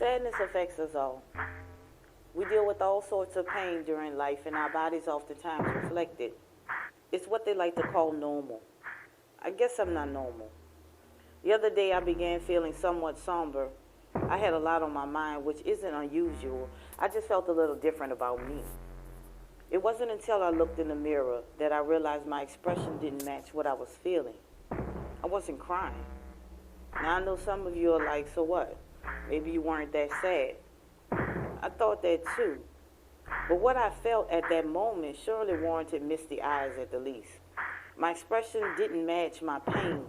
Sadness affects us all. We deal with all sorts of pain during life, and our bodies oftentimes reflect it. It's what they like to call normal. I guess I'm not normal. The other day I began feeling somewhat somber. I had a lot on my mind, which isn't unusual. I just felt a little different about me. It wasn't until I looked in the mirror that I realized my expression didn't match what I was feeling. I wasn't crying. Now I know some of you are like, so what? Maybe you weren't that sad. I thought that too. But what I felt at that moment surely warranted misty eyes at the least. My expression didn't match my pain,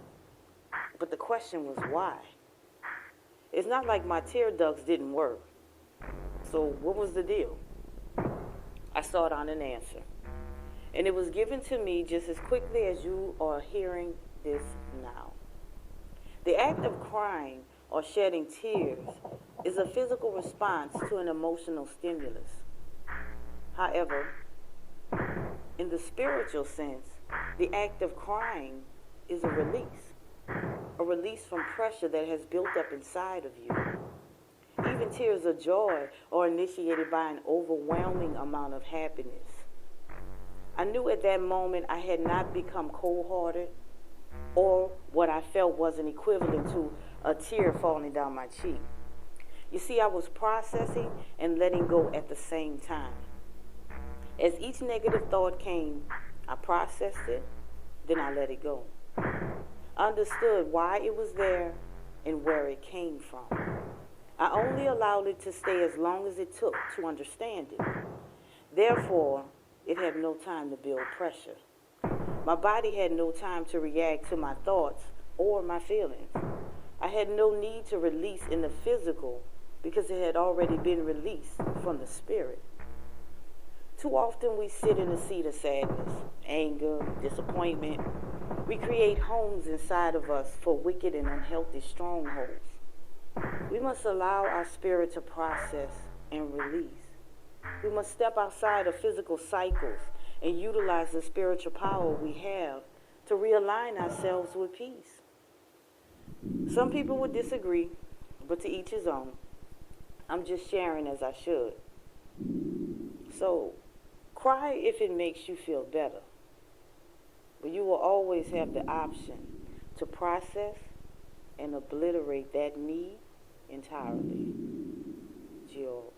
but the question was why? It's not like my tear ducts didn't work. So what was the deal? I sought out an answer, and it was given to me just as quickly as you are hearing this now. The act of crying or shedding tears is a physical response to an emotional stimulus. However, in the spiritual sense, the act of crying is a release from pressure that has built up inside of you. Even tears of joy are initiated by an overwhelming amount of happiness. I knew at that moment I had not become cold-hearted, or what I felt wasn't equivalent to a tear falling down my cheek. You see, I was processing and letting go at the same time. As each negative thought came, I processed it, then I let it go. I understood why it was there and where it came from. I only allowed it to stay as long as it took to understand it. Therefore, it had no time to build pressure. My body had no time to react to my thoughts or my feelings. I had no need to release in the physical because it had already been released from the spirit. Too often we sit in a seat of sadness, anger, disappointment. We create homes inside of us for wicked and unhealthy strongholds. We must allow our spirit to process and release. We must step outside of physical cycles and utilize the spiritual power we have to realign ourselves with peace. Some people would disagree, but to each his own. I'm just sharing as I should. So, cry if it makes you feel better. But you will always have the option to process and obliterate that need entirely. Jill.